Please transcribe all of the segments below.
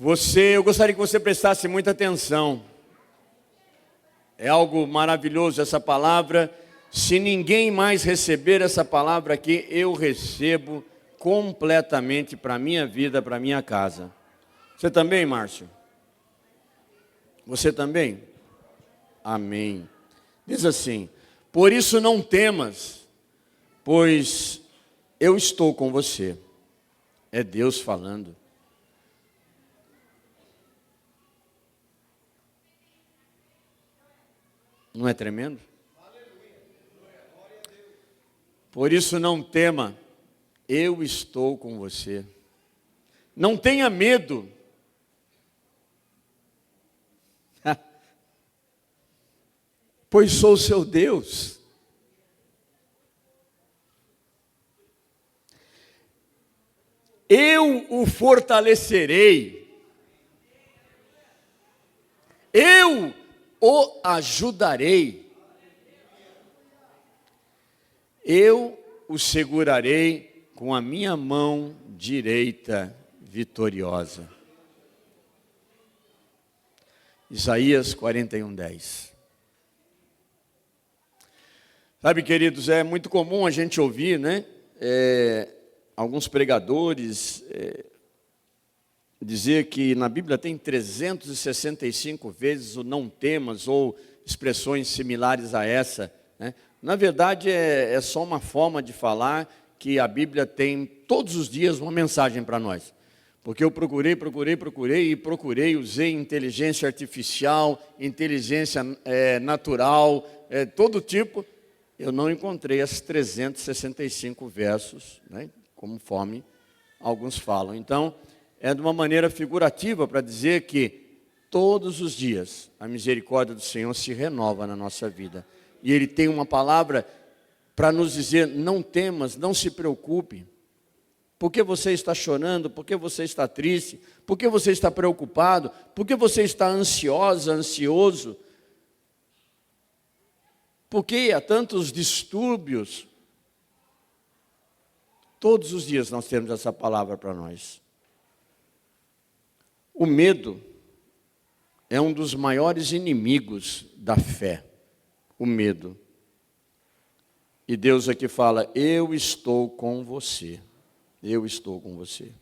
Eu gostaria que você prestasse muita atenção. É algo maravilhoso essa palavra. Se ninguém mais receber essa palavra aqui, eu recebo completamente para a minha vida, para a minha casa. Você também, Márcio? Você também? Amém. Diz assim: por isso não temas, pois eu estou com você. É Deus falando. Não é tremendo? Por isso não tema, eu estou com você. Não tenha medo. Pois sou seu Deus. Eu o fortalecerei. Eu o ajudarei. Eu o segurarei com a minha mão direita vitoriosa. Isaías 41:10. Sabe, queridos, é muito comum a gente ouvir, né? Alguns pregadores dizer que na Bíblia tem 365 vezes o não temas, ou expressões similares a essa, né? Na verdade é só uma forma de falar que a Bíblia tem todos os dias uma mensagem para nós. Porque eu procurei, usei inteligência artificial, inteligência natural, todo tipo. Eu não encontrei as 365 versos, né, conforme alguns falam. Então, é de uma maneira figurativa para dizer que todos os dias a misericórdia do Senhor se renova na nossa vida. E Ele tem uma palavra para nos dizer: não temas, não se preocupe. Por que você está chorando? Por que você está triste? Por que você está preocupado? Por que você está ansiosa, ansioso? Por que há tantos distúrbios? Todos os dias nós temos essa palavra para nós. O medo é um dos maiores inimigos da fé. O medo. E Deus aqui fala: eu estou com você. Eu estou com você.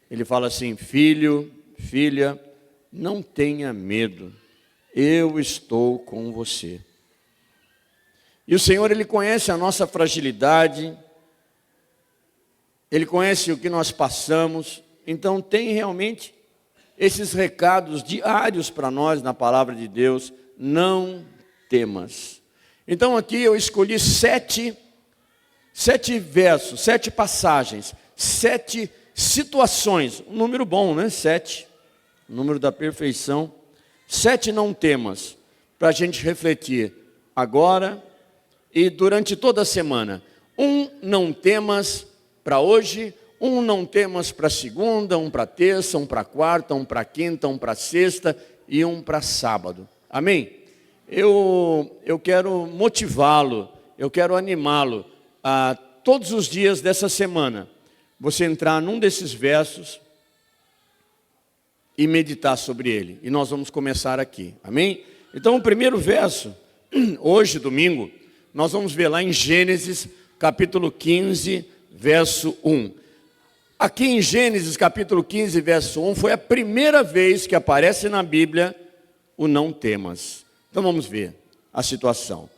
Ele fala assim: filho, filha, não tenha medo. Eu estou com você. E o Senhor, Ele conhece a nossa fragilidade, Ele conhece o que nós passamos, então tem realmente esses recados diários para nós na palavra de Deus: não temas. Então aqui eu escolhi sete versos, 7 passagens, 7 situações, um número bom, né? 7, número da perfeição. 7 não temas, para a gente refletir agora e durante toda a semana. Um não temas para hoje, um não temas para segunda, um para terça, um para quarta, um para quinta, um para sexta e um para sábado. Amém? Eu quero motivá-lo, eu quero animá-lo a todos os dias dessa semana você entrar num desses versos e meditar sobre ele. E nós vamos começar aqui. Amém? Então o primeiro verso, hoje, domingo, nós vamos ver lá em Gênesis, capítulo 15, verso 1. Aqui em Gênesis, capítulo 15, verso 1, foi a primeira vez que aparece na Bíblia o não temas. Então vamos ver a situação.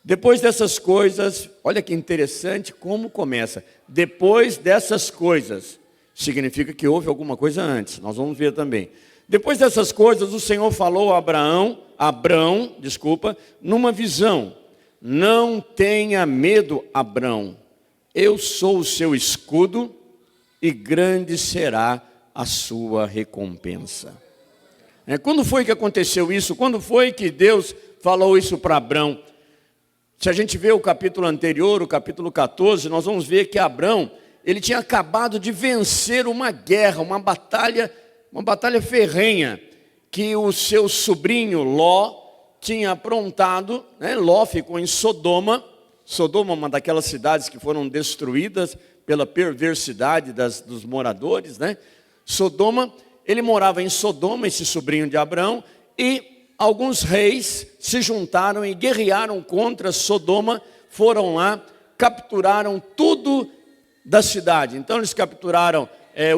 Depois dessas coisas, olha que interessante como começa. Depois dessas coisas, significa que houve alguma coisa antes. Nós vamos ver também. Depois dessas coisas, o Senhor falou a Abrão, numa visão: não tenha medo, Abrão, eu sou o seu escudo e grande será a sua recompensa. Quando foi que aconteceu isso? Quando foi que Deus falou isso para Abrão? Se a gente vê o capítulo anterior, o capítulo 14, nós vamos ver que Abrão, ele tinha acabado de vencer uma guerra, uma batalha ferrenha, que o seu sobrinho Ló tinha aprontado, né? Ló ficou em Sodoma, uma daquelas cidades que foram destruídas pela perversidade dos moradores, né? Sodoma, ele morava em Sodoma, esse sobrinho de Abraão, e alguns reis se juntaram e guerrearam contra Sodoma, foram lá, capturaram tudo da cidade. Então eles capturaram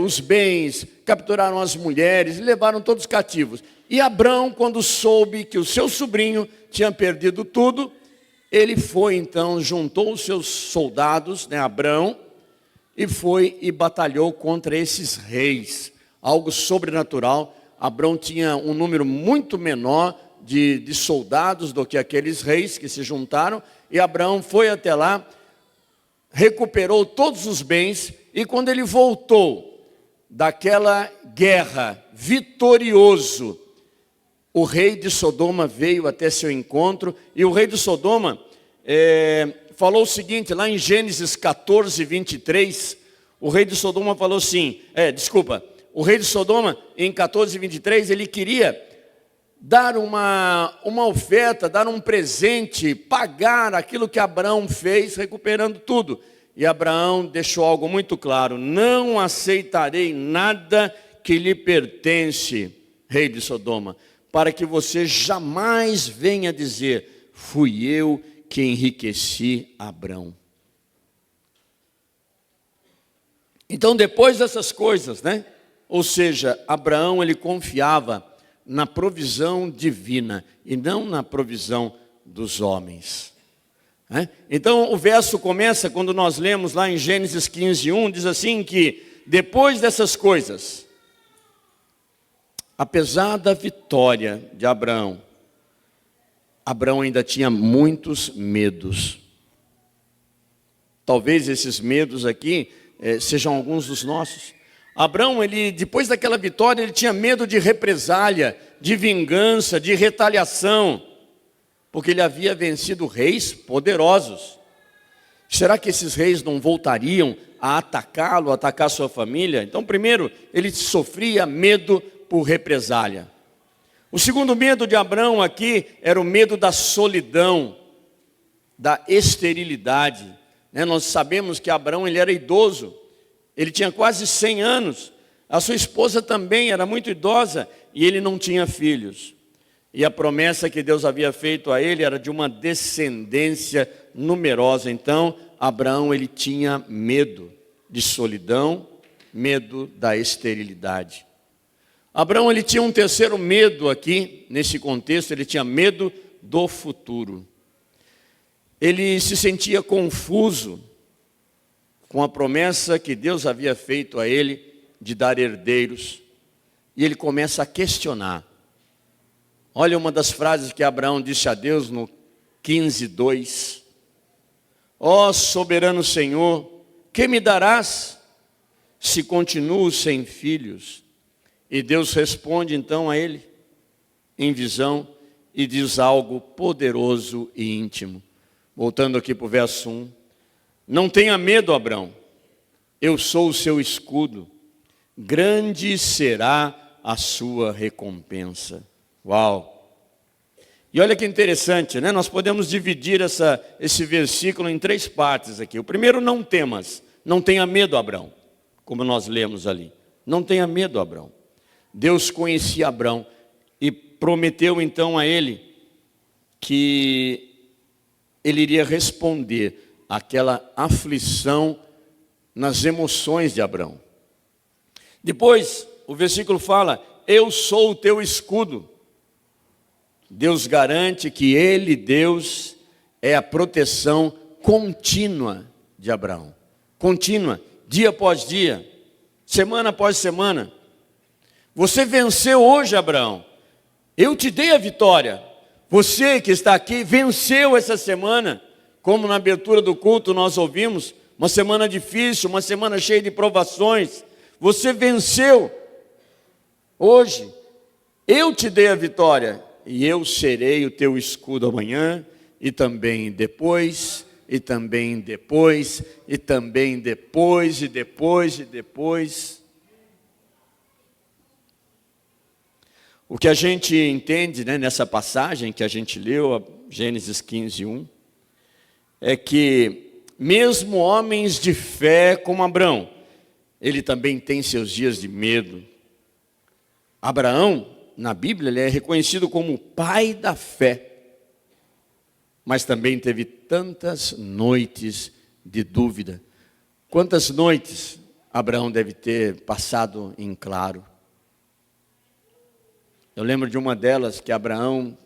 os bens, capturaram as mulheres, levaram todos cativos. E Abraão, quando soube que o seu sobrinho tinha perdido tudo, ele foi então, juntou os seus soldados, Abraão, e foi e batalhou contra esses reis. Algo sobrenatural. Abraão tinha um número muito menor de soldados do que aqueles reis que se juntaram. E Abraão foi até lá, recuperou todos os bens. E quando ele voltou daquela guerra, vitorioso, o rei de Sodoma veio até seu encontro. E o rei de Sodoma falou o seguinte, lá em Gênesis 14, 23, o rei de Sodoma falou assim, o rei de Sodoma, em 14, 23, ele queria dar uma oferta, dar um presente, pagar aquilo que Abraão fez, recuperando tudo. E Abraão deixou algo muito claro, não aceitarei nada que lhe pertence, rei de Sodoma, para que você jamais venha dizer, fui eu que enriqueci Abraão. Então, depois dessas coisas, ou seja, Abraão, ele confiava na provisão divina e não na provisão dos homens. Então, o verso começa, quando nós lemos lá em Gênesis 15, 1, diz assim que, depois dessas coisas, apesar da vitória de Abraão, Abraão ainda tinha muitos medos. Talvez esses medos aqui sejam alguns dos nossos. Abraão, depois daquela vitória, ele tinha medo de represália, de vingança, de retaliação, porque ele havia vencido reis poderosos. Será que esses reis não voltariam a atacá-lo, atacar sua família? Então, primeiro, ele sofria medo por represália. O segundo medo de Abraão aqui era o medo da solidão, da esterilidade. Nós sabemos que Abraão ele era idoso, ele tinha quase 100 anos, a sua esposa também era muito idosa e ele não tinha filhos. E a promessa que Deus havia feito a ele era de uma descendência numerosa. Então, Abraão ele tinha medo de solidão, medo da esterilidade. Abraão ele tinha um terceiro medo aqui, nesse contexto, ele tinha medo do futuro. Ele se sentia confuso com a promessa que Deus havia feito a ele de dar herdeiros. E ele começa a questionar. Olha uma das frases que Abraão disse a Deus no 15:2. Ó soberano Senhor, que me darás se continuo sem filhos? E Deus responde então a ele, em visão, e diz algo poderoso e íntimo. Voltando aqui para o verso 1. Não tenha medo, Abraão, eu sou o seu escudo, grande será a sua recompensa. Uau! E olha que interessante, Nós podemos dividir esse versículo em 3 partes aqui. O primeiro, não temas, não tenha medo, Abraão, como nós lemos ali. Não tenha medo, Abraão. Deus conhecia Abraão e prometeu então a ele que ele iria responder àquela aflição nas emoções de Abraão. Depois, o versículo fala, eu sou o teu escudo. Deus garante que ele, Deus, é a proteção contínua de Abraão. Contínua, dia após dia, semana após semana. Você venceu hoje, Abraão. Eu te dei a vitória. Você que está aqui venceu essa semana. Como na abertura do culto nós ouvimos, uma semana difícil, uma semana cheia de provações. Você venceu hoje. Eu te dei a vitória. E eu serei o teu escudo amanhã, e também depois, e também depois, e também depois, e depois, e depois. O que a gente entende nessa passagem que a gente leu, Gênesis 15:1, é que mesmo homens de fé como Abraão, ele também tem seus dias de medo. Abraão, na Bíblia, ele é reconhecido como o pai da fé. Mas também teve tantas noites de dúvida. Quantas noites Abraão deve ter passado em claro? Eu lembro de uma delas que Abraão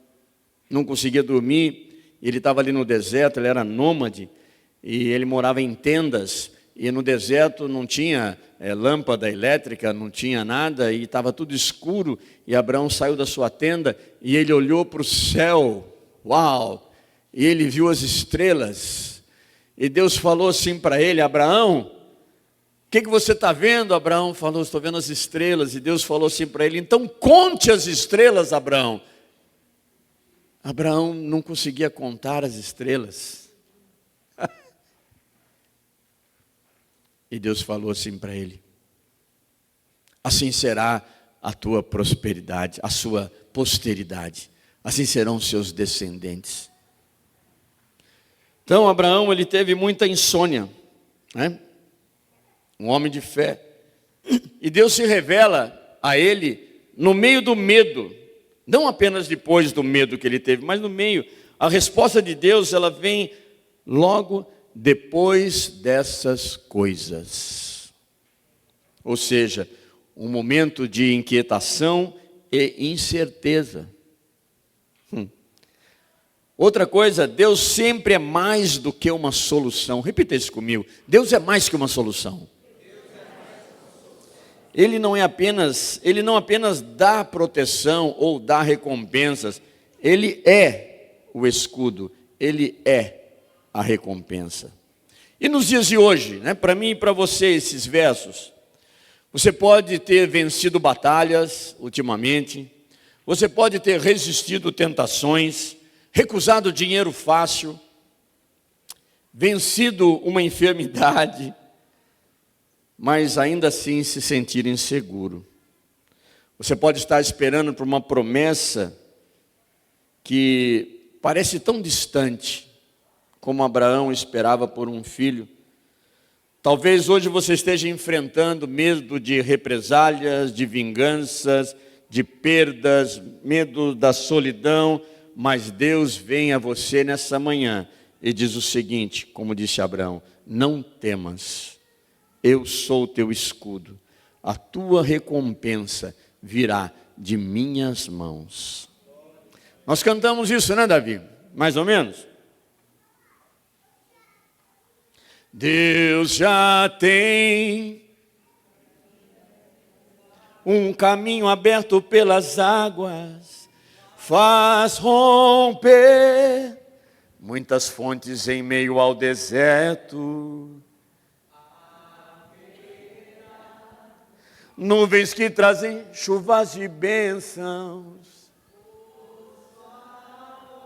não conseguia dormir. Ele estava ali no deserto, ele era nômade. E ele morava em tendas. E no deserto não tinha lâmpada elétrica, não tinha nada. E estava tudo escuro. E Abraão saiu da sua tenda e ele olhou para o céu. Uau! E ele viu as estrelas, e Deus falou assim para ele: Abraão, o que você está vendo? Abraão falou: estou vendo as estrelas. E Deus falou assim para ele: então conte as estrelas, Abraão. Abraão não conseguia contar as estrelas. E Deus falou assim para ele: assim será a tua prosperidade, a sua posteridade, assim serão os seus descendentes. Então Abraão, ele teve muita insônia, né? Um homem de fé. E Deus se revela a ele no meio do medo. Não apenas depois do medo que ele teve, mas no meio. A resposta de Deus, ela vem logo depois dessas coisas. Ou seja, um momento de inquietação e incerteza. Outra coisa, Deus sempre é mais do que uma solução. Repita isso comigo. Deus é mais que uma solução. Ele não apenas dá proteção ou dá recompensas. Ele é o escudo. Ele é a recompensa. E nos dias de hoje, né, para mim e para você, esses versos, você pode ter vencido batalhas ultimamente. Você pode ter resistido tentações, recusado dinheiro fácil, vencido uma enfermidade, mas ainda assim se sentir inseguro. Você pode estar esperando por uma promessa que parece tão distante, como Abraão esperava por um filho. Talvez hoje você esteja enfrentando medo de represálias, de vinganças, de perdas, medo da solidão. Mas Deus vem a você nessa manhã e diz o seguinte, como disse Abraão: não temas, eu sou o teu escudo, a tua recompensa virá de minhas mãos. Nós cantamos isso, né, Davi? Mais ou menos. Deus já tem um caminho aberto pelas águas, faz romper muitas fontes em meio ao deserto. Nuvens que trazem chuvas de bênçãos.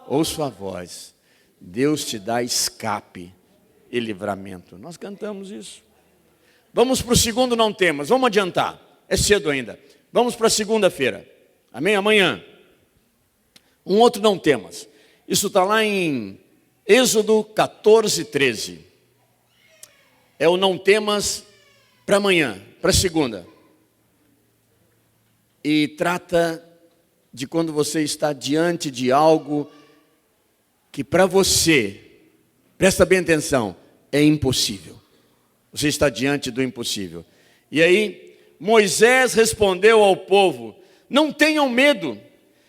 Ouça a voz. Deus te dá escape e livramento. Nós cantamos isso. Vamos para o segundo não temas. Vamos adiantar. É cedo ainda. Vamos para a segunda-feira. Amém? Amanhã. Um outro não temas. Isso está lá em Êxodo 14, 13. É o não temas para amanhã, para segunda. E trata de quando você está diante de algo que para você, presta bem atenção, é impossível. Você está diante do impossível. E aí, Moisés respondeu ao povo: não tenham medo.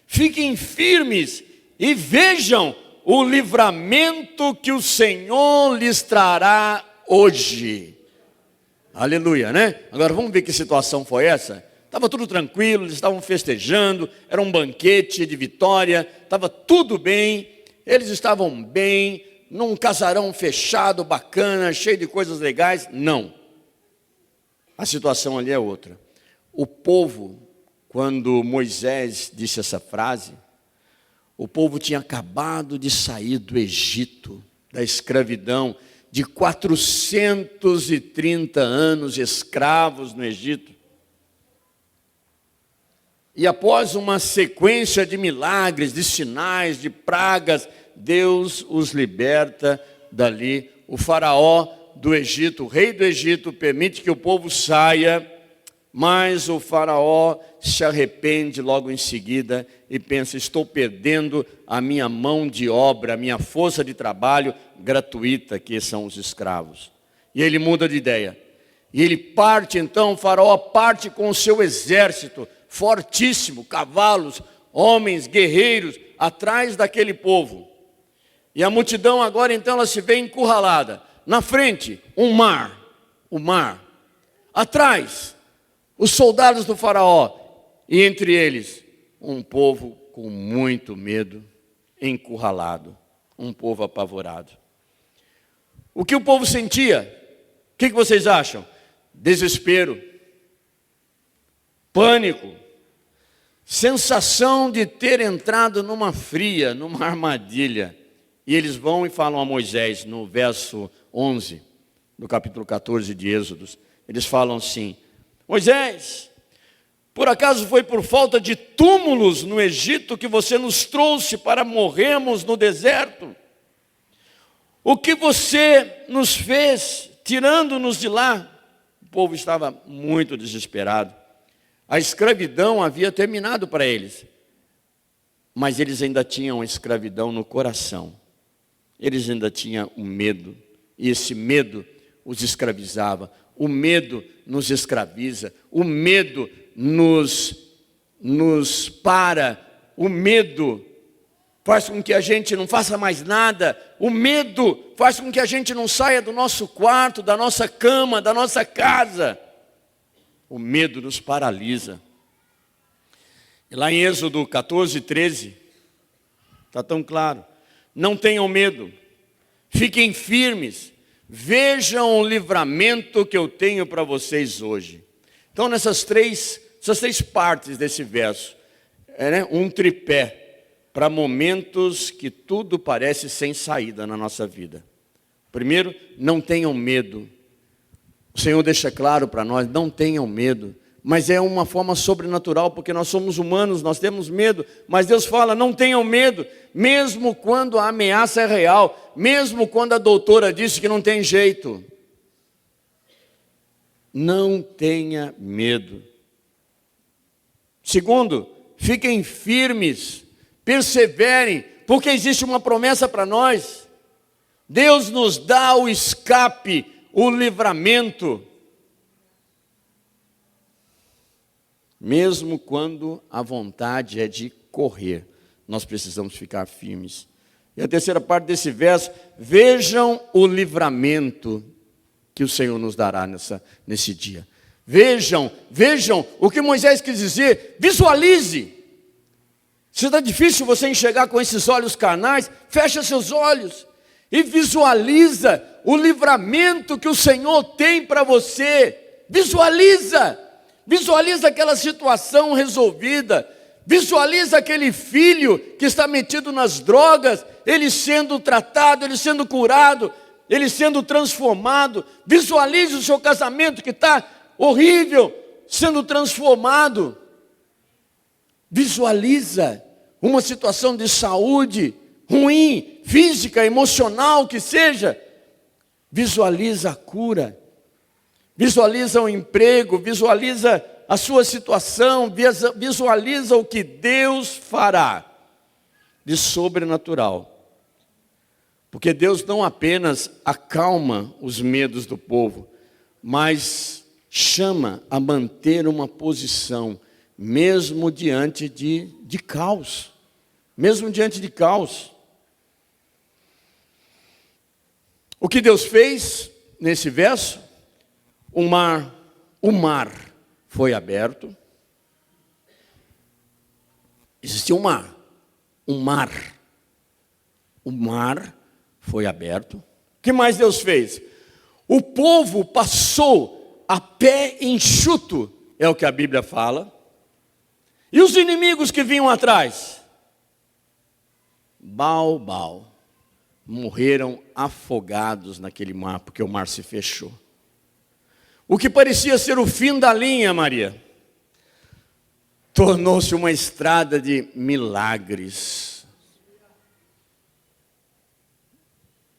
Fiquem firmes e vejam o livramento que o Senhor lhes trará hoje. Aleluia, né? Agora vamos ver que situação foi essa? Estava tudo tranquilo, eles estavam festejando, era um banquete de vitória, estava tudo bem, eles estavam bem, num casarão fechado, bacana, cheio de coisas legais. Não. A situação ali é outra. O povo, quando Moisés disse essa frase, o povo tinha acabado de sair do Egito, da escravidão, de 430 anos escravos no Egito. E após uma sequência de milagres, de sinais, de pragas, Deus os liberta dali. O faraó do Egito, o rei do Egito, permite que o povo saia. Mas o faraó se arrepende logo em seguida e pensa: estou perdendo a minha mão de obra, a minha força de trabalho gratuita, que são os escravos. E ele muda de ideia. E ele parte então, o faraó parte com o seu exército, fortíssimo, cavalos, homens, guerreiros, atrás daquele povo. E a multidão agora então ela se vê encurralada. Na frente, o mar. Atrás, os soldados do faraó, e entre eles, um povo com muito medo, encurralado, um povo apavorado. O que o povo sentia? O que vocês acham? Desespero, pânico, sensação de ter entrado numa fria, numa armadilha. E eles vão e falam a Moisés, no verso 11, do capítulo 14 de Êxodos, eles falam assim: Moisés, por acaso foi por falta de túmulos no Egito que você nos trouxe para morrermos no deserto? O que você nos fez tirando-nos de lá? O povo estava muito desesperado. A escravidão havia terminado para eles, mas eles ainda tinham a escravidão no coração. Eles ainda tinham o medo, e esse medo os escravizava. O medo nos escraviza, o medo nos para, o medo faz com que a gente não faça mais nada, o medo faz com que a gente não saia do nosso quarto, da nossa cama, da nossa casa. O medo nos paralisa. E lá em Êxodo 14, 13, está tão claro: não tenham medo, fiquem firmes, vejam o livramento que eu tenho para vocês hoje. Então essas três partes desse verso, um tripé, para momentos que tudo parece sem saída na nossa vida. Primeiro, não tenham medo. O Senhor deixa claro para nós: não tenham medo. Mas é uma forma sobrenatural, porque nós somos humanos, nós temos medo. Mas Deus fala: não tenham medo, mesmo quando a ameaça é real, mesmo quando a doutora disse que não tem jeito. Não tenha medo. Segundo, fiquem firmes, perseverem, porque existe uma promessa para nós. Deus nos dá o escape, o livramento. Mesmo quando a vontade é de correr, nós precisamos ficar firmes. E a terceira parte desse verso: vejam o livramento que o Senhor nos dará nesse dia. Vejam o que Moisés quis dizer, visualize. Se está difícil você enxergar com esses olhos carnais, fecha seus olhos e visualiza o livramento que o Senhor tem para você. Visualiza aquela situação resolvida. Visualiza aquele filho que está metido nas drogas, ele sendo tratado, ele sendo curado, ele sendo transformado. Visualize o seu casamento que está horrível, sendo transformado. Visualiza uma situação de saúde ruim, física, emocional, que seja. Visualiza a cura. Visualiza o emprego, visualiza a sua situação, visualiza o que Deus fará de sobrenatural. Porque Deus não apenas acalma os medos do povo, mas chama a manter uma posição, mesmo diante de caos. Mesmo diante de caos. O que Deus fez nesse verso? O mar foi aberto. Existia um mar. O mar foi aberto. O que mais Deus fez? O povo passou a pé enxuto, é o que a Bíblia fala. E os inimigos que vinham atrás? Bal, morreram afogados naquele mar, porque o mar se fechou. O que parecia ser o fim da linha, Maria, tornou-se uma estrada de milagres.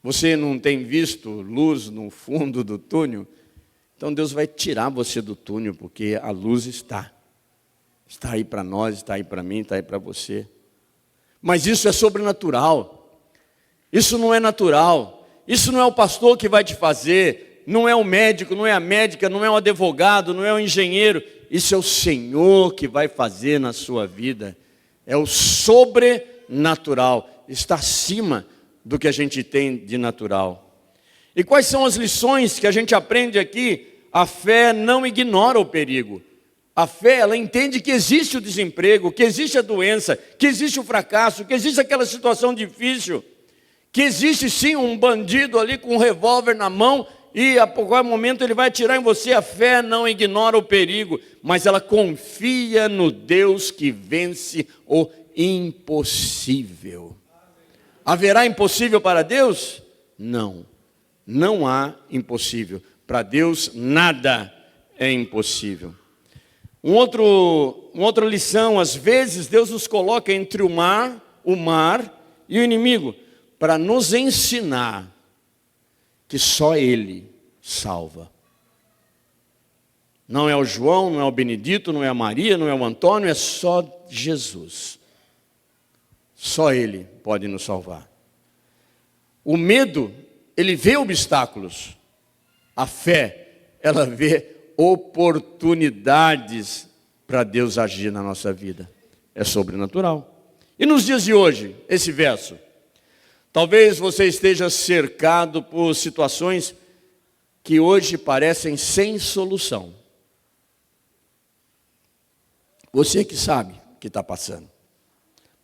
Você não tem visto luz no fundo do túnel? Então Deus vai tirar você do túnel, porque a luz está aí para nós, está aí para mim, está aí para você. Mas isso é sobrenatural, isso não é natural, isso não é o pastor que vai te fazer, não é o médico, não é a médica, não é o advogado, não é o engenheiro, isso é o Senhor que vai fazer na sua vida, é o sobrenatural, está acima do que a gente tem de natural. E quais são as lições que a gente aprende aqui? A fé não ignora o perigo. A fé, ela entende que existe o desemprego, que existe a doença, que existe o fracasso, que existe aquela situação difícil, que existe sim um bandido ali com um revólver na mão e a qualquer momento ele vai atirar em você. A fé não ignora o perigo, mas ela confia no Deus que vence o impossível. Haverá impossível para Deus? Não, não há impossível. Para Deus nada é impossível. Uma outra lição, às vezes Deus nos coloca entre o mar e o inimigo, para nos ensinar que só Ele salva. Não é o João, não é o Benedito, não é a Maria, não é o Antônio, é só Jesus. Só Ele pode nos salvar. O medo, ele vê obstáculos. A fé, ela vê oportunidades para Deus agir na nossa vida. É sobrenatural. E nos dias de hoje, esse verso. Talvez você esteja cercado por situações que hoje parecem sem solução. Você que sabe o que está passando.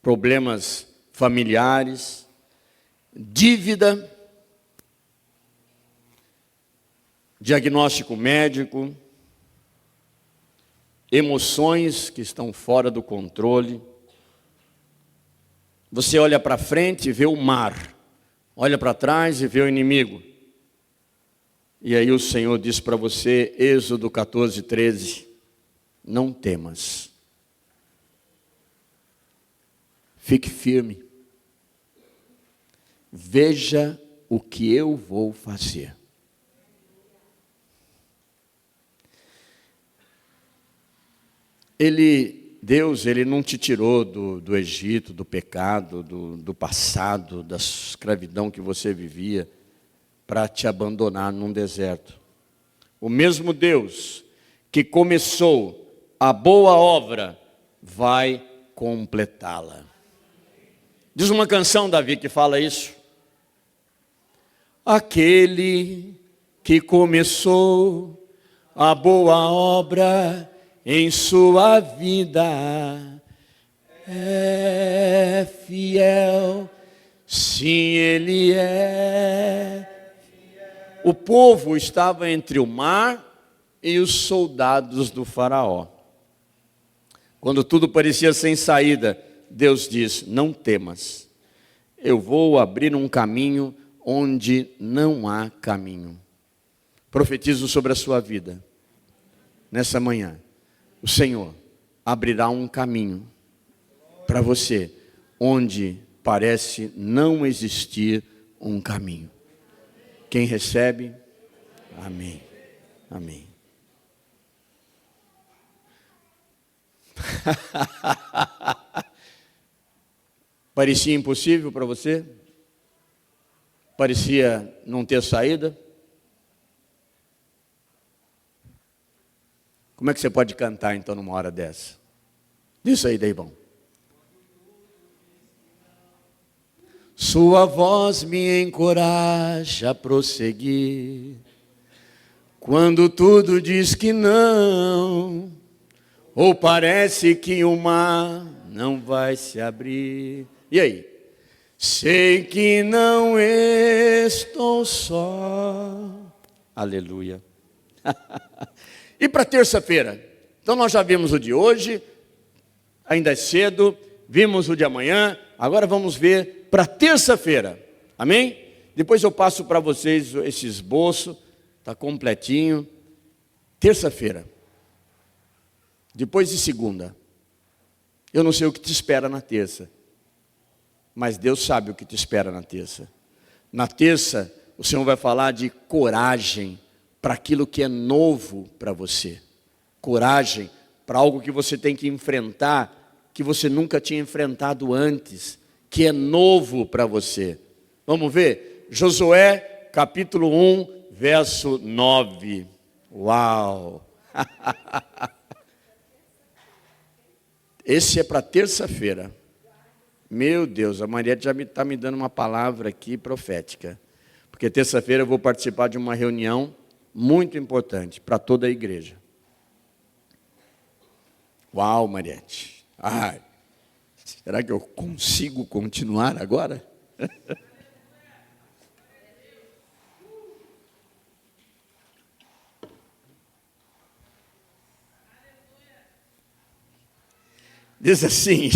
Problemas familiares, dívida, diagnóstico médico, emoções que estão fora do controle. Você olha para frente e vê o mar, olha para trás e vê o inimigo. E aí o Senhor diz para você, Êxodo 14:13, não temas. Fique firme. Veja o que eu vou fazer. Deus, Ele não te tirou do Egito, do pecado, do passado, da escravidão que você vivia, para te abandonar num deserto. O mesmo Deus que começou a boa obra, vai completá-la. Diz uma canção, Davi, que fala isso. Aquele que começou a boa obra em sua vida é fiel, sim, Ele é fiel. O povo estava entre o mar e os soldados do faraó. Quando tudo parecia sem saída, Deus diz, não temas, eu vou abrir um caminho onde não há caminho. Profetizo sobre a sua vida, nessa manhã, o Senhor abrirá um caminho para você, onde parece não existir um caminho. Quem recebe? Amém. Amém. Parecia impossível para você? Parecia não ter saída? Como é que você pode cantar então numa hora dessa? Diz aí, Deivão. Sua voz me encoraja a prosseguir, quando tudo diz que não, ou parece que o mar não vai se abrir. E aí? Sei que não estou só. Aleluia. E para terça-feira? Então nós já vimos o de hoje, ainda é cedo, vimos o de amanhã, agora vamos ver para terça-feira. Amém? Depois eu passo para vocês esse esboço, está completinho. Terça-feira. Depois de segunda. Eu não sei o que te espera na terça, mas Deus sabe o que te espera na terça. Na terça, o Senhor vai falar de coragem para aquilo que é novo para você. Coragem para algo que você tem que enfrentar, que você nunca tinha enfrentado antes, que é novo para você. Vamos ver? Josué, capítulo 1, verso 9. Uau! Esse é para terça-feira. Meu Deus, a Maria já está me dando uma palavra aqui profética. Porque terça-feira eu vou participar de uma reunião muito importante para toda a igreja. Uau, Mariette. Ai, será que eu consigo continuar agora? Diz assim: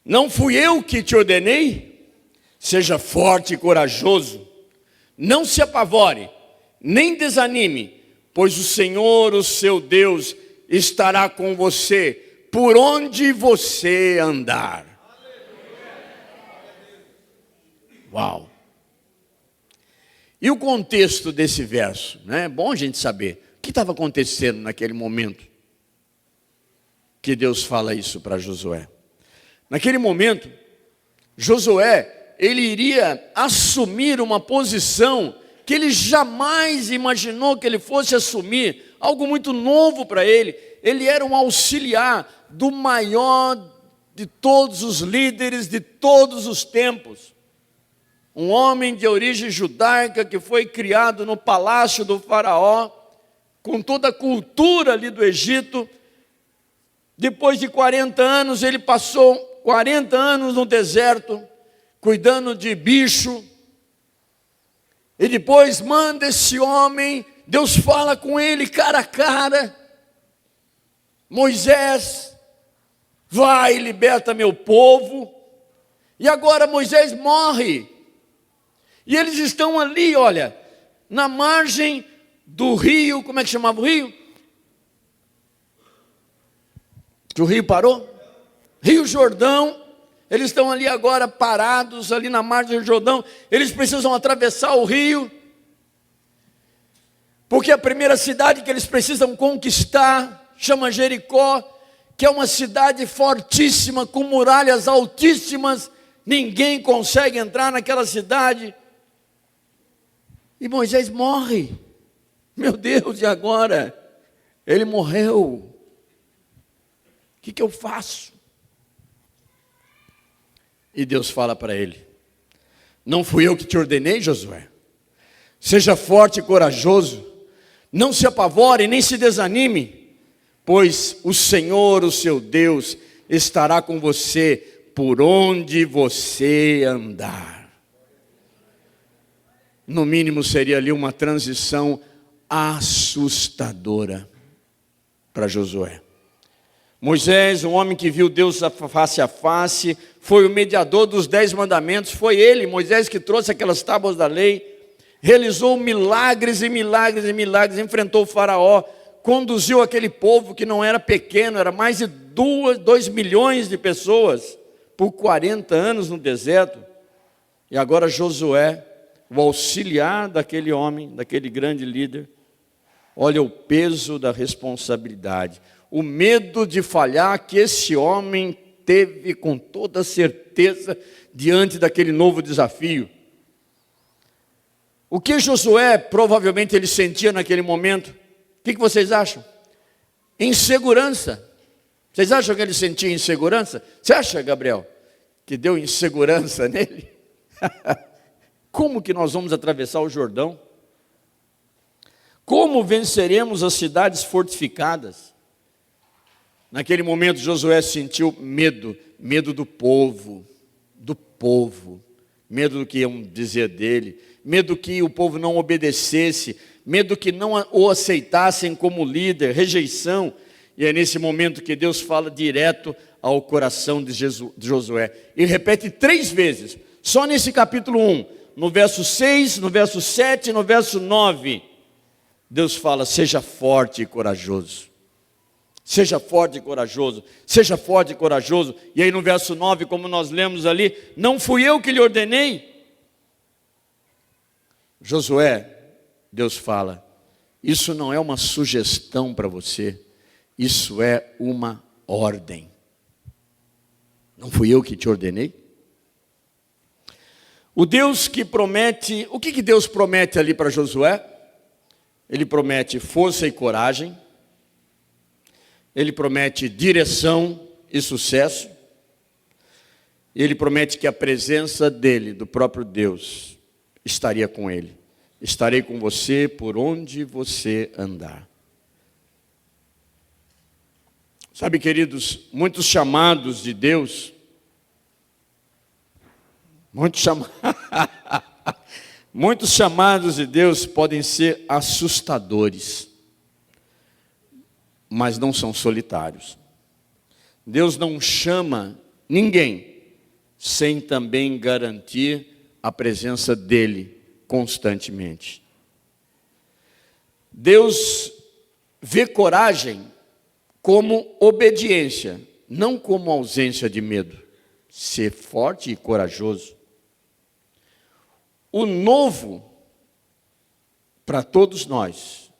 não fui eu que te ordenei? Seja forte e corajoso, não se apavore, nem desanime, pois o Senhor, o seu Deus, estará com você por onde você andar. Uau! E o contexto desse verso, né? É bom a gente saber o que estava acontecendo naquele momento que Deus fala isso para Josué. Naquele momento, Josué, ele iria assumir uma posição que ele jamais imaginou que ele fosse assumir, algo muito novo para ele. Ele era um auxiliar do maior de todos os líderes de todos os tempos. Um homem de origem judaica que foi criado no palácio do faraó, com toda a cultura ali do Egito. Depois de 40 anos, ele passou 40 anos no deserto, cuidando de bicho. E depois manda esse homem, Deus fala com ele cara a cara. Moisés, vai e liberta meu povo. E agora Moisés morre. E eles estão ali, olha, na margem do rio, como é que chamava o rio? Que o rio parou? Rio Jordão. Eles estão ali agora parados, ali na margem do Jordão. Eles precisam atravessar o rio, porque a primeira cidade que eles precisam conquistar chama Jericó, que é uma cidade fortíssima, com muralhas altíssimas. Ninguém consegue entrar naquela cidade. E Moisés morre. Meu Deus, e agora? Ele morreu. O que eu faço? E Deus fala para ele: não fui eu que te ordenei, Josué? Seja forte e corajoso, não se apavore nem se desanime, pois o Senhor, o seu Deus, estará com você por onde você andar. No mínimo seria ali uma transição assustadora para Josué. Moisés, um homem que viu Deus face a face, foi o mediador dos 10 mandamentos, foi ele, Moisés, que trouxe aquelas tábuas da lei, realizou milagres e milagres e milagres, enfrentou o faraó, conduziu aquele povo que não era pequeno, era mais de 2 milhões de pessoas, por 40 anos no deserto. E agora Josué, o auxiliar daquele homem, daquele grande líder, olha o peso da responsabilidade, o medo de falhar que esse homem teve com toda certeza diante daquele novo desafio. O que Josué provavelmente ele sentia naquele momento? O que vocês acham? Insegurança. Vocês acham que ele sentia insegurança? Você acha, Gabriel, que deu insegurança nele? Como que nós vamos atravessar o Jordão? Como venceremos as cidades fortificadas? Naquele momento Josué sentiu medo, medo do povo, medo do que iam dizer dele, medo que o povo não obedecesse, medo que não o aceitassem como líder, rejeição. E é nesse momento que Deus fala direto ao coração de Josué. E repete 3 vezes, só nesse capítulo 1, no verso 6, no verso 7 e no verso 9. Deus fala: seja forte e corajoso. Seja forte e corajoso, seja forte e corajoso. E aí no verso 9, como nós lemos ali, não fui eu que lhe ordenei? Josué, Deus fala, isso não é uma sugestão para você, isso é uma ordem. Não fui eu que te ordenei? O Deus que promete, o que Deus promete ali para Josué? Ele promete força e coragem, ele promete direção e sucesso, ele promete que a presença dele, do próprio Deus, estaria com ele. Estarei com você por onde você andar. Sabe, queridos, muitos chamados de Deus, muitos chamados de Deus podem ser assustadores, mas não são solitários. Deus não chama ninguém sem também garantir a presença dele constantemente. Deus vê coragem como obediência, não como ausência de medo. Ser forte e corajoso. O novo, para todos nós,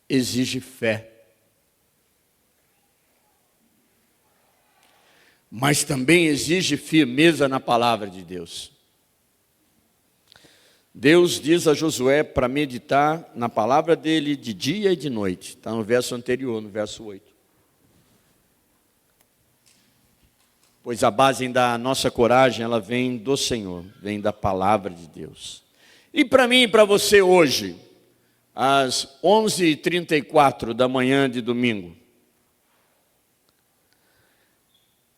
exige fé. Mas também exige firmeza na palavra de Deus. Deus diz a Josué para meditar na palavra dele de dia e de noite. Está no verso anterior, no verso 8. Pois a base da nossa coragem, ela vem do Senhor, vem da palavra de Deus. E para mim e para você hoje, às 11h34 da manhã de domingo,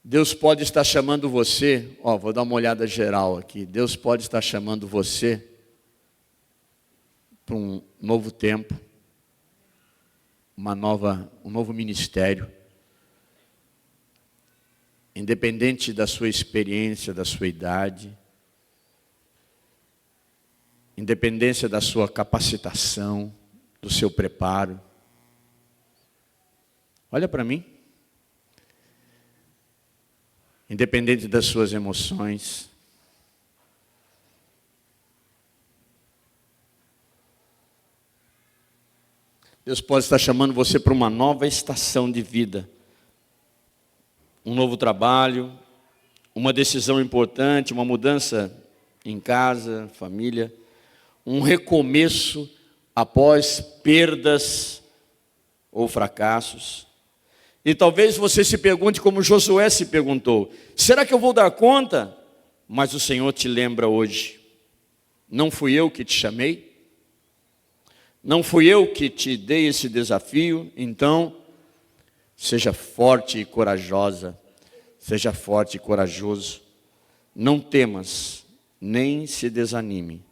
Deus pode estar chamando você, vou dar uma olhada geral aqui, Deus pode estar chamando você para um novo tempo, um novo ministério, independente da sua experiência, da sua idade, independência da sua capacitação, do seu preparo. Olha para mim. Independente das suas emoções. Deus pode estar chamando você para uma nova estação de vida. Um novo trabalho, uma decisão importante, uma mudança em casa, família, um recomeço após perdas ou fracassos. E talvez você se pergunte como Josué se perguntou, será que eu vou dar conta? Mas o Senhor te lembra hoje, não fui eu que te chamei? Não fui eu que te dei esse desafio? Então, seja forte e corajosa, seja forte e corajoso. Não temas, nem se desanime.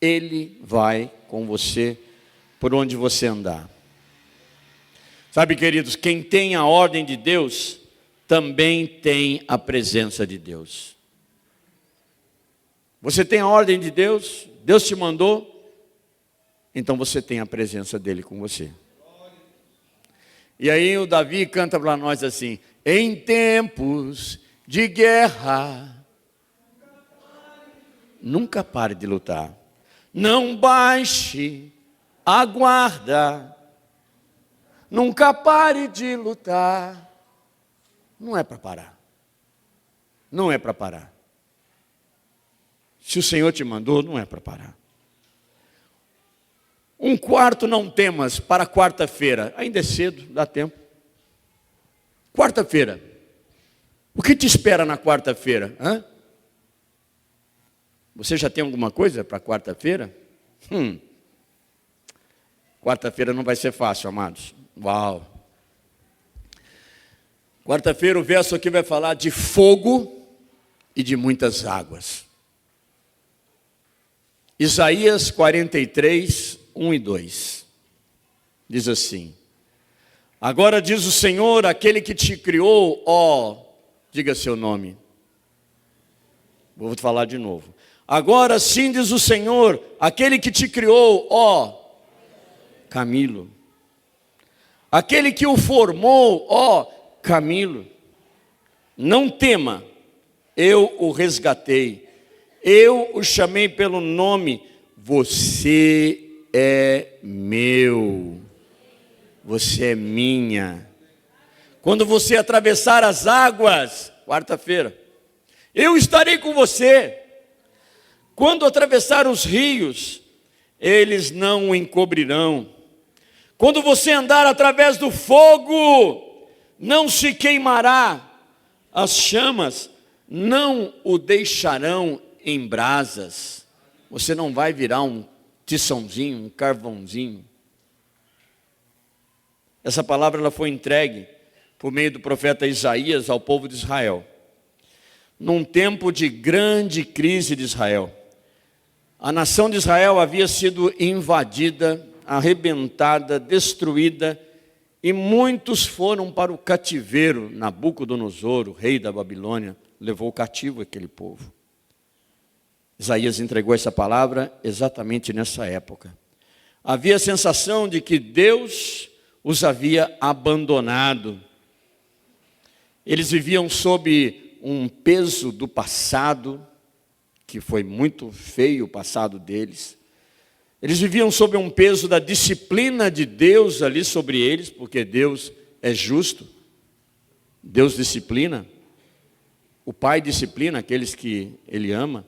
Ele vai com você por onde você andar. Sabe, queridos, quem tem a ordem de Deus, também tem a presença de Deus. Você tem a ordem de Deus, Deus te mandou, então você tem a presença dele com você. E aí o Davi canta para nós assim, em tempos de guerra, nunca pare de lutar. Não baixe a guarda, nunca pare de lutar. Não é para parar. Não é para parar. Se o Senhor te mandou, não é para parar. Um quarto não temas para quarta-feira. Ainda é cedo, dá tempo. Quarta-feira. O que te espera na quarta-feira? Você já tem alguma coisa para quarta-feira? Quarta-feira não vai ser fácil, amados. Uau! Quarta-feira o verso aqui vai falar de fogo e de muitas águas. Isaías 43, 1 e 2. Diz assim, agora diz o Senhor, aquele que te criou, diga seu nome. Vou falar de novo. Agora sim diz o Senhor, aquele que te criou, Camilo. Aquele que o formou, Camilo. Não tema, eu o resgatei. Eu o chamei pelo nome, você é meu, você é minha. Quando você atravessar as águas, quarta-feira, eu estarei com você. Quando atravessar os rios, eles não o encobrirão. Quando você andar através do fogo, não se queimará. As chamas não o deixarão em brasas. Você não vai virar um tiçãozinho, um carvãozinho. Essa palavra ela foi entregue por meio do profeta Isaías ao povo de Israel, num tempo de grande crise de Israel. A nação de Israel havia sido invadida, arrebentada, destruída, e muitos foram para o cativeiro. Nabucodonosor, o rei da Babilônia, levou cativo aquele povo. Isaías entregou essa palavra exatamente nessa época. Havia a sensação de que Deus os havia abandonado. Eles viviam sob um peso do passado, que foi muito feio o passado deles. Eles viviam sob um peso da disciplina de Deus ali sobre eles, porque Deus é justo. Deus disciplina. O Pai disciplina aqueles que Ele ama.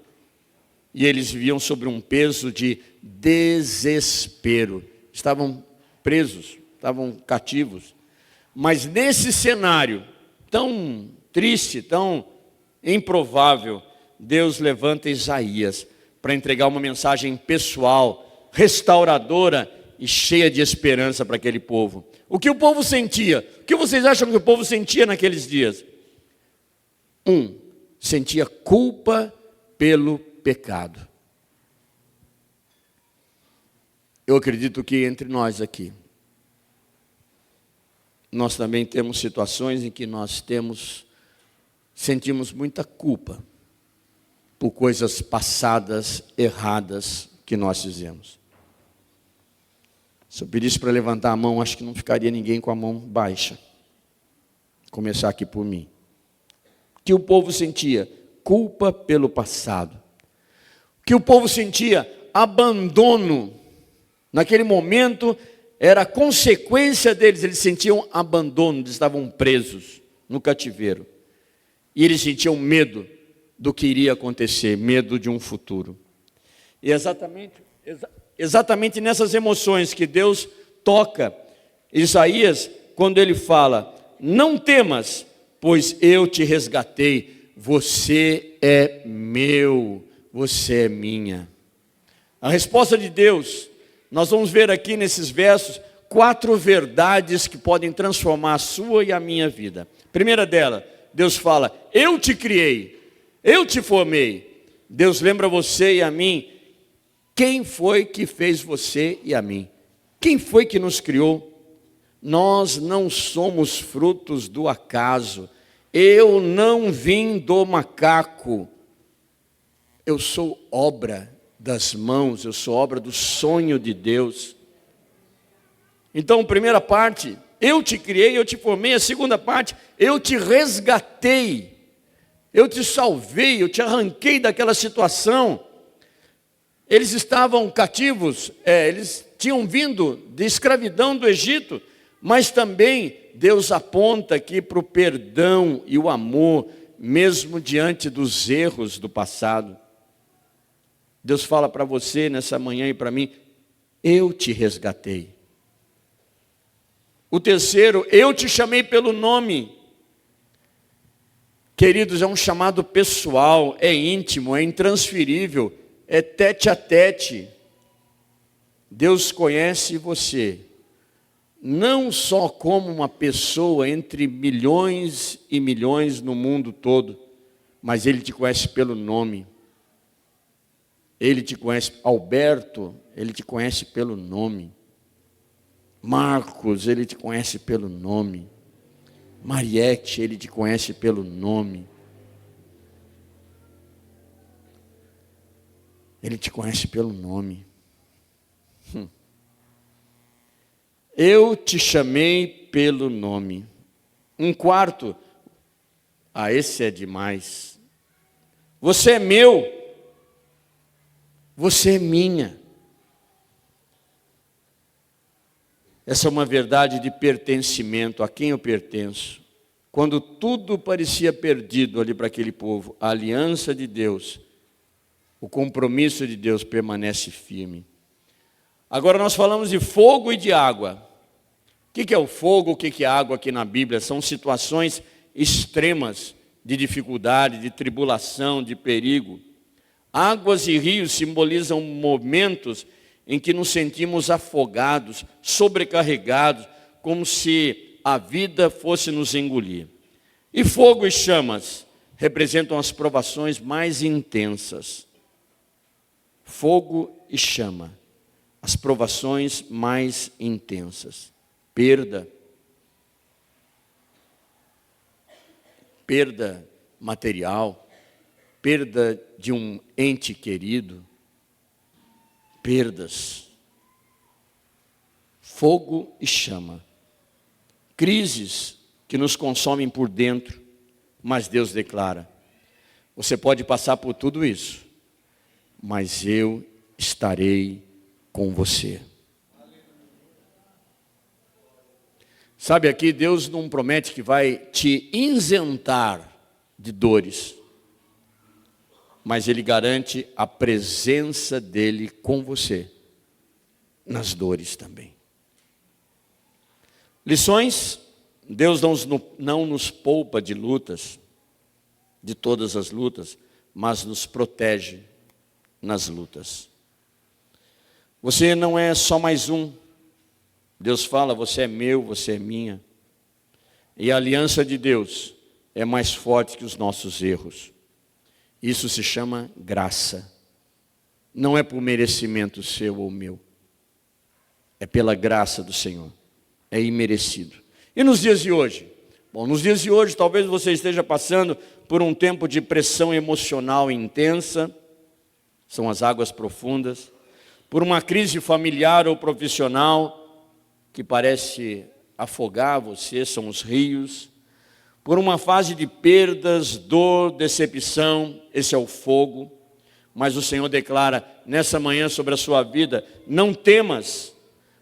E eles viviam sobre um peso de desespero. Estavam presos, estavam cativos. Mas nesse cenário tão triste, tão improvável, Deus levanta Isaías para entregar uma mensagem pessoal, restauradora e cheia de esperança para aquele povo. O que o povo sentia? O que vocês acham que o povo sentia naqueles dias? Sentia culpa pelo pecado. Eu acredito que entre nós aqui, nós também temos situações em que nós sentimos muita culpa por coisas passadas, erradas que nós fizemos. Se eu pedisse para levantar a mão, acho que não ficaria ninguém com a mão baixa. Vou começar aqui por mim. O que o povo sentia? Culpa pelo passado. O que o povo sentia? Abandono. Naquele momento, era a consequência deles. Eles sentiam abandono, eles estavam presos no cativeiro. E eles sentiam medo do que iria acontecer, medo de um futuro. E exatamente nessas emoções que Deus toca Isaías, quando ele fala: não temas, pois eu te resgatei, você é meu, você é minha. A resposta de Deus, nós vamos ver aqui nesses versos 4 verdades que podem transformar a sua e a minha vida. Primeira dela, Deus fala: eu te criei, eu te formei. Deus lembra você e a mim, quem foi que fez você e a mim? Quem foi que nos criou? Nós não somos frutos do acaso. Eu não vim do macaco. Eu sou obra das mãos, eu sou obra do sonho de Deus. Então, primeira parte, eu te criei, eu te formei. A segunda parte, eu te resgatei. Eu te salvei, eu te arranquei daquela situação. Eles estavam cativos, eles tinham vindo de escravidão do Egito, mas também Deus aponta aqui para o perdão e o amor, mesmo diante dos erros do passado. Deus fala para você nessa manhã e para mim: eu te resgatei. O terceiro, eu te chamei pelo nome. Queridos, é um chamado pessoal, é íntimo, é intransferível, é tete a tete. Deus conhece você, não só como uma pessoa entre milhões e milhões no mundo todo, mas Ele te conhece pelo nome. Ele te conhece, Alberto, Ele te conhece pelo nome. Marcos, Ele te conhece pelo nome. Mariette, Ele te conhece pelo nome. Ele te conhece pelo nome. Eu te chamei pelo nome. Um quarto, esse é demais. Você é meu. Você é minha. Essa é uma verdade de pertencimento, a quem eu pertenço. Quando tudo parecia perdido ali para aquele povo, a aliança de Deus, o compromisso de Deus permanece firme. Agora nós falamos de fogo e de água. O que é o fogo, o que é a água aqui na Bíblia? São situações extremas de dificuldade, de tribulação, de perigo. Águas e rios simbolizam momentos em que nos sentimos afogados, sobrecarregados, como se a vida fosse nos engolir. E fogo e chamas representam as provações mais intensas. Fogo e chama, as provações mais intensas. Perda material, perda de um ente querido, perdas, fogo e chama, crises que nos consomem por dentro, mas Deus declara: você pode passar por tudo isso, mas eu estarei com você. Sabe, aqui Deus não promete que vai te isentar de dores, mas Ele garante a presença dEle com você, nas dores também. Lições: Deus não nos poupa de lutas, de todas as lutas, mas nos protege nas lutas. Você não é só mais um. Deus fala: você é meu, você é minha. E a aliança de Deus é mais forte que os nossos erros. Isso se chama graça. Não é por merecimento seu ou meu. É pela graça do Senhor. É imerecido. E nos dias de hoje? Bom, nos dias de hoje talvez você esteja passando por um tempo de pressão emocional intensa. São as águas profundas. Por uma crise familiar ou profissional que parece afogar você, são os rios. Por uma fase de perdas, dor, decepção, esse é o fogo. Mas o Senhor declara nessa manhã sobre a sua vida: não temas,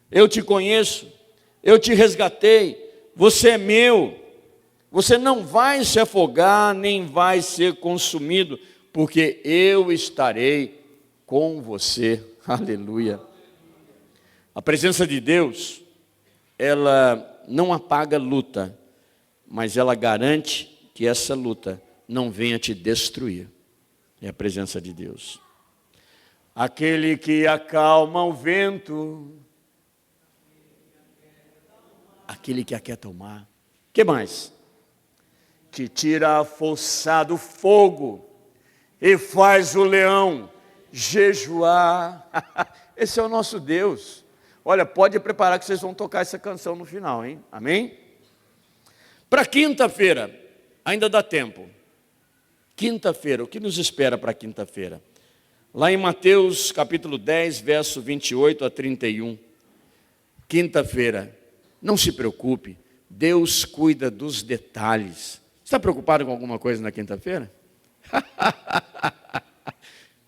eu te conheço, eu te resgatei, você é meu. Você não vai se afogar, nem vai ser consumido, porque eu estarei com você. Aleluia. A presença de Deus, ela não apaga luta, mas ela garante que essa luta não venha te destruir. É a presença de Deus. Aquele que acalma o vento, aquele que aquieta o mar. O que mais? Que tira a força do fogo e faz o leão jejuar. Esse é o nosso Deus. Olha, pode preparar que vocês vão tocar essa canção no final, hein? Amém? Para quinta-feira, ainda dá tempo. Quinta-feira, o que nos espera para quinta-feira? Lá em Mateus capítulo 10, verso 28 a 31. Quinta-feira, não se preocupe, Deus cuida dos detalhes. Você está preocupado com alguma coisa na quinta-feira?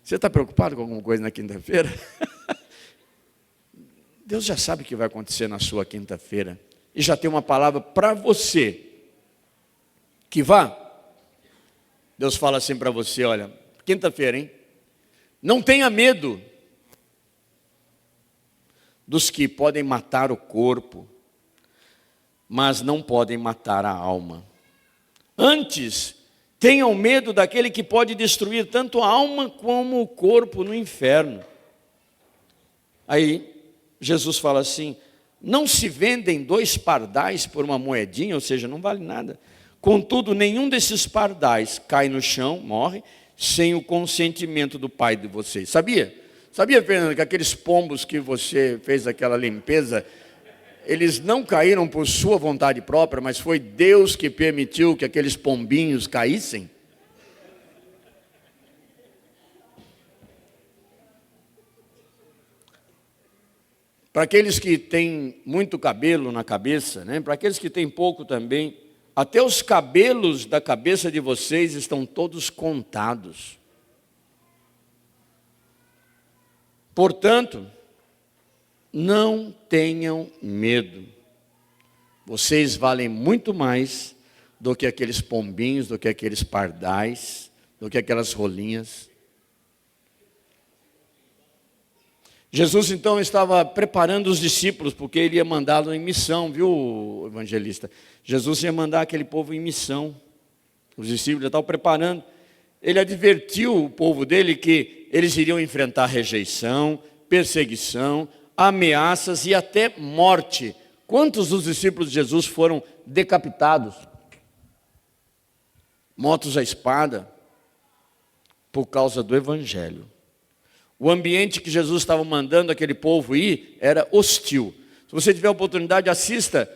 Você está preocupado com alguma coisa na quinta-feira? Deus já sabe o que vai acontecer na sua quinta-feira. E já tem uma palavra para você. Que vá. Deus fala assim para você: olha, quinta-feira, hein? Não tenha medo dos que podem matar o corpo, mas não podem matar a alma. Antes, tenham medo daquele que pode destruir tanto a alma como o corpo no inferno. Aí, Jesus fala assim: não se vendem 2 pardais por uma moedinha, ou seja, não vale nada. Contudo, nenhum desses pardais cai no chão, morre, sem o consentimento do pai de vocês. Sabia? Sabia, Fernando, que aqueles pombos que você fez aquela limpeza, eles não caíram por sua vontade própria, mas foi Deus que permitiu que aqueles pombinhos caíssem? Para aqueles que têm muito cabelo na cabeça, né? Para aqueles que têm pouco também, até os cabelos da cabeça de vocês estão todos contados. Portanto, não tenham medo. Vocês valem muito mais do que aqueles pombinhos, do que aqueles pardais, do que aquelas rolinhas. Jesus então estava preparando os discípulos, porque ele ia mandá-los em missão, viu, evangelista? Jesus ia mandar aquele povo em missão. Os discípulos já estavam preparando. Ele advertiu o povo dele que eles iriam enfrentar rejeição, perseguição, ameaças e até morte. Quantos dos discípulos de Jesus foram decapitados, mortos à espada, por causa do evangelho? O ambiente que Jesus estava mandando aquele povo ir era hostil. Se você tiver oportunidade, assista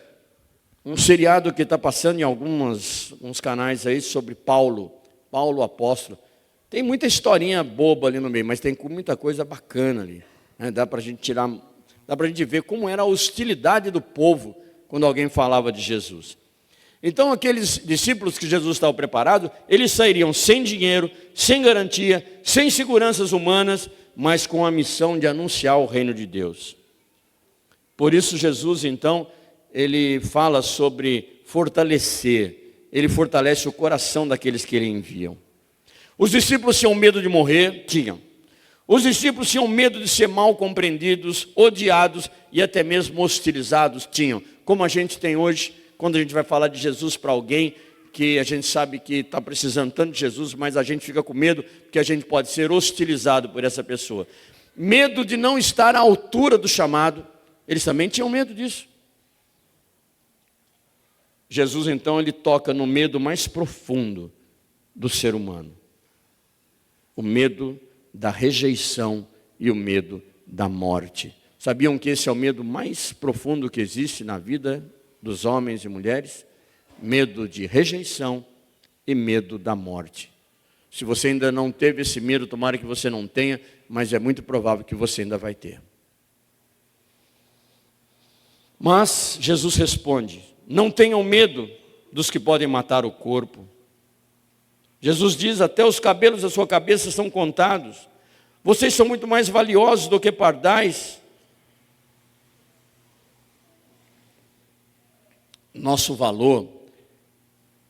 um seriado que está passando em uns canais aí sobre Paulo apóstolo. Tem muita historinha boba ali no meio, mas tem muita coisa bacana ali. Dá para a gente ver como era a hostilidade do povo quando alguém falava de Jesus. Então aqueles discípulos que Jesus estava preparado, eles sairiam sem dinheiro, sem garantia, sem seguranças humanas, mas com a missão de anunciar o reino de Deus. Por isso Jesus então, ele fala sobre fortalecer, ele fortalece o coração daqueles que ele enviam. Os discípulos tinham medo de morrer? Tinham. Os discípulos tinham medo de ser mal compreendidos, odiados e até mesmo hostilizados? Tinham. Como a gente tem hoje, quando a gente vai falar de Jesus para alguém que a gente sabe que está precisando tanto de Jesus, mas a gente fica com medo porque a gente pode ser hostilizado por essa pessoa. Medo de não estar à altura do chamado, eles também tinham medo disso. Jesus então, ele toca no medo mais profundo do ser humano. O medo da rejeição e o medo da morte. Sabiam que esse é o medo mais profundo que existe na vida dos homens e mulheres? Medo de rejeição e medo da morte. Se você ainda não teve esse medo, tomara que você não tenha, mas é muito provável que você ainda vai ter. Mas Jesus responde: não tenham medo dos que podem matar o corpo. Jesus diz: até os cabelos da sua cabeça são contados. Vocês são muito mais valiosos do que pardais. Nosso valor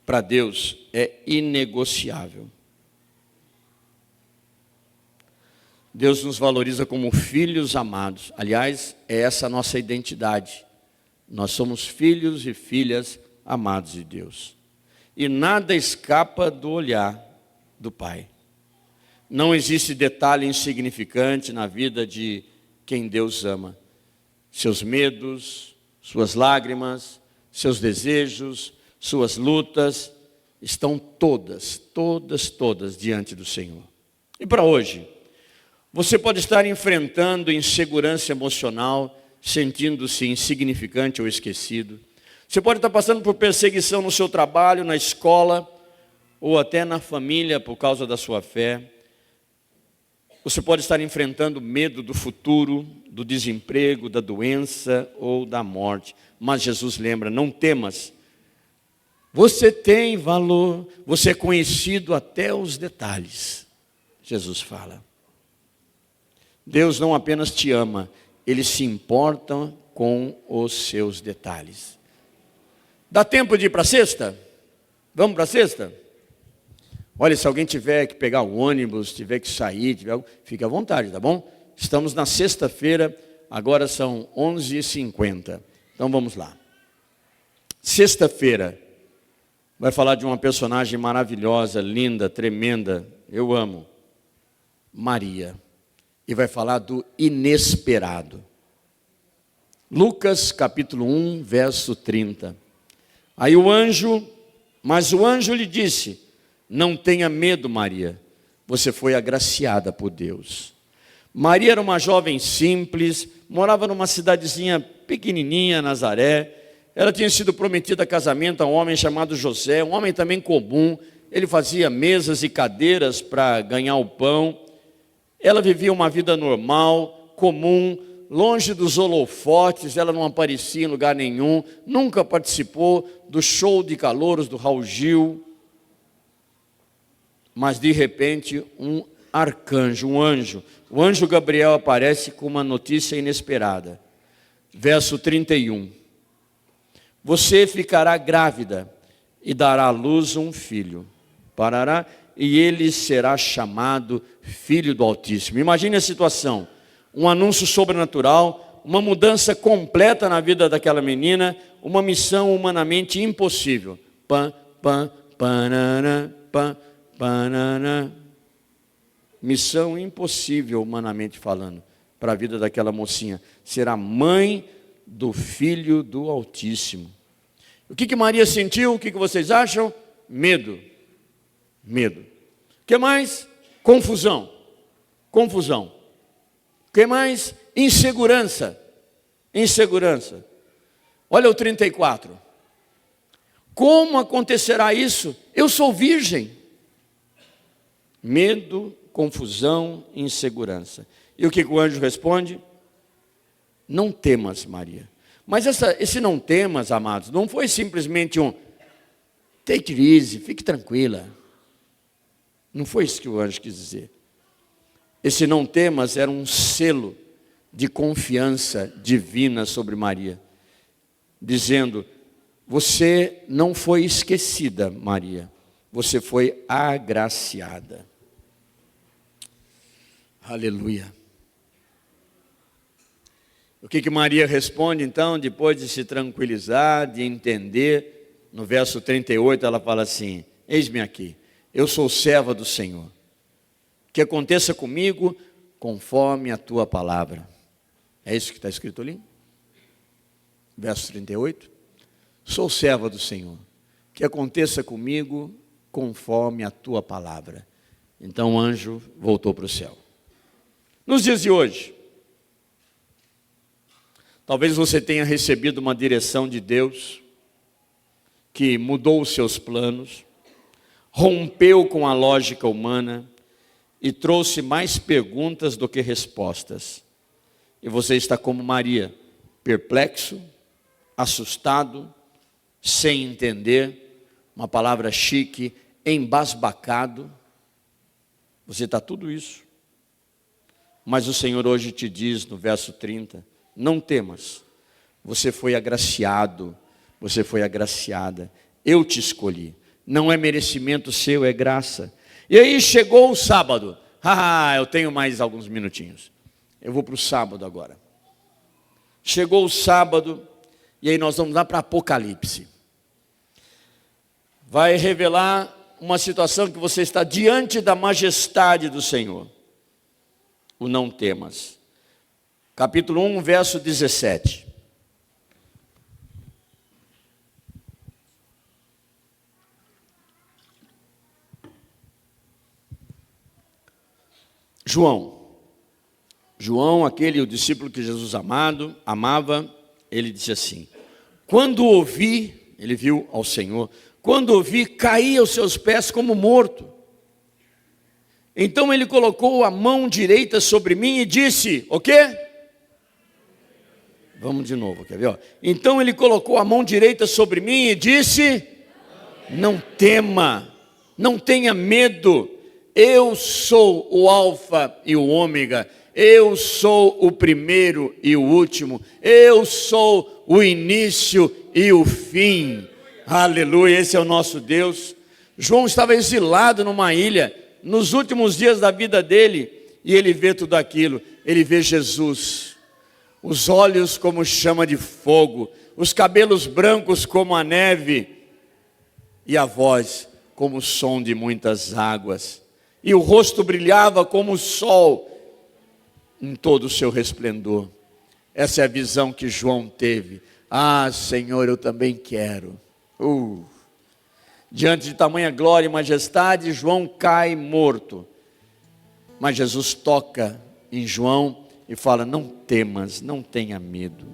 para Deus é inegociável. Deus nos valoriza como filhos amados. Aliás, é essa a nossa identidade. Nós somos filhos e filhas amados de Deus. E nada escapa do olhar do Pai. Não existe detalhe insignificante na vida de quem Deus ama. Seus medos, suas lágrimas, seus desejos, suas lutas, estão todas diante do Senhor. E para hoje, você pode estar enfrentando insegurança emocional, sentindo-se insignificante ou esquecido. Você pode estar passando por perseguição no seu trabalho, na escola, ou até na família por causa da sua fé. Você pode estar enfrentando medo do futuro, do desemprego, da doença ou da morte. Mas Jesus lembra: não temas. Você tem valor, você é conhecido até os detalhes. Jesus fala. Deus não apenas te ama, Ele se importa com os seus detalhes. Dá tempo de ir para a sexta? Vamos para a sexta? Olha, se alguém tiver que pegar o ônibus, tiver que sair, fique à vontade, tá bom? Estamos na sexta-feira, agora são 11h50. Então vamos lá. Sexta-feira vai falar de uma personagem maravilhosa, linda, tremenda, eu amo, Maria. E vai falar do inesperado. Lucas capítulo 1, verso 30. Aí mas o anjo lhe disse: não tenha medo, Maria, você foi agraciada por Deus. Maria era uma jovem simples, morava numa cidadezinha pequenininha, Nazaré. Ela tinha sido prometida a casamento a um homem chamado José, um homem também comum. Ele fazia mesas e cadeiras para ganhar o pão. Ela vivia uma vida normal, comum, longe dos holofotes. Ela não aparecia em lugar nenhum, nunca participou do show de calouros do Raul Gil. Mas de repente um arcanjo, um anjo. O anjo Gabriel aparece com uma notícia inesperada. Verso 31. Você ficará grávida e dará à luz um filho. Parará, e ele será chamado Filho do Altíssimo. Imagine a situação. Um anúncio sobrenatural, uma mudança completa na vida daquela menina, uma missão humanamente impossível. Pam, pam, panana, pam, panana. Missão impossível, humanamente falando, para a vida daquela mocinha. Será mãe do Filho do Altíssimo. O que Maria sentiu? O que vocês acham? Medo. Medo. O que mais? Confusão. Confusão. O que mais? Insegurança. Insegurança. Olha o 34. Como acontecerá isso? Eu sou virgem. Medo, confusão, insegurança. E o que o anjo responde? Não temas, Maria. Mas esse não temas, amados, não foi simplesmente um take it easy, fique tranquila. Não foi isso que o anjo quis dizer. Esse não temas era um selo de confiança divina sobre Maria, dizendo: você não foi esquecida, Maria, você foi agraciada. Aleluia. O que Maria responde então, depois de se tranquilizar, de entender? No verso 38 ela fala assim: eis-me aqui, eu sou serva do Senhor, que aconteça comigo conforme a tua palavra. É isso que está escrito ali? Verso 38. Sou serva do Senhor, que aconteça comigo conforme a tua palavra. Então o anjo voltou para o céu. Nos dias de hoje, talvez você tenha recebido uma direção de Deus que mudou os seus planos, rompeu com a lógica humana e trouxe mais perguntas do que respostas. E você está como Maria, perplexo, assustado, sem entender, uma palavra chique, embasbacado. Você está tudo isso. Mas o Senhor hoje te diz no verso 30, não temas, você foi agraciado, você foi agraciada, eu te escolhi, não é merecimento seu, é graça. E aí chegou o sábado, eu tenho mais alguns minutinhos, eu vou para o sábado agora. Chegou o sábado, e aí nós vamos lá para Apocalipse. Vai revelar uma situação que você está diante da majestade do Senhor. O não temas. Capítulo 1, verso 17. João, aquele o discípulo que Jesus amava, ele disse assim: quando ouvi, ele viu ao Senhor, quando ouvi, caí aos seus pés como morto. Então ele colocou a mão direita sobre mim e disse, o quê? Vamos de novo, quer ver? Ó. Então ele colocou a mão direita sobre mim e disse, não tema, não tenha medo, eu sou o alfa e o ômega, eu sou o primeiro e o último, eu sou o início e o fim. Aleluia, esse é o nosso Deus. João estava exilado numa ilha, nos últimos dias da vida dele, e ele vê tudo aquilo, ele vê Jesus, os olhos como chama de fogo, os cabelos brancos como a neve, e a voz como o som de muitas águas, e o rosto brilhava como o sol, em todo o seu resplendor. Essa é a visão que João teve. Senhor, eu também quero. Diante de tamanha glória e majestade, João cai morto. Mas Jesus toca em João e fala, não temas, não tenha medo.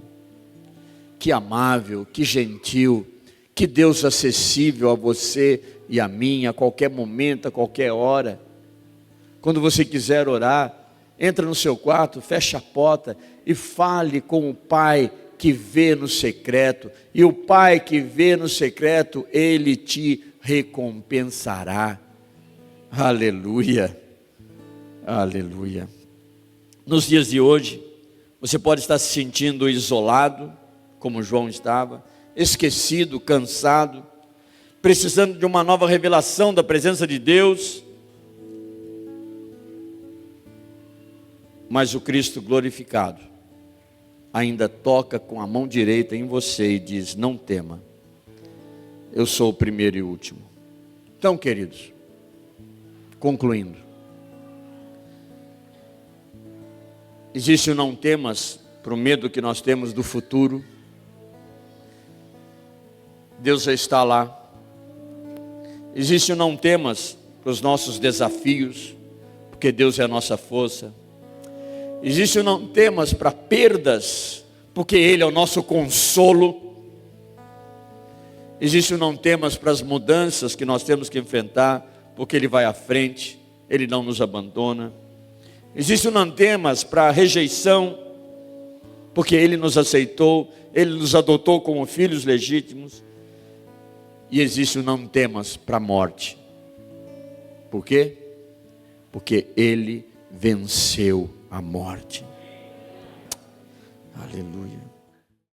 Que amável, que gentil, que Deus acessível a você e a mim, a qualquer momento, a qualquer hora. Quando você quiser orar, entra no seu quarto, fecha a porta e fale com o Pai que vê no secreto. E o Pai que vê no secreto, Ele te recompensará. Aleluia. Aleluia. Nos dias de hoje, você pode estar se sentindo isolado, como João estava, esquecido, cansado, precisando de uma nova revelação da presença de Deus. Mas o Cristo glorificado ainda toca com a mão direita em você e diz: não tema, eu sou o primeiro e o último. Então, queridos, concluindo, existe o não temas para o medo que nós temos do futuro. Deus já está lá. Existe o não temas para os nossos desafios, porque Deus é a nossa força. Existe o não temas para perdas, porque Ele é o nosso consolo. Existe o não temas para as mudanças que nós temos que enfrentar, porque Ele vai à frente, Ele não nos abandona. Existe o não temas para a rejeição, porque Ele nos aceitou, Ele nos adotou como filhos legítimos. E existe o não temas para a morte. Por quê? Porque Ele venceu a morte. Aleluia.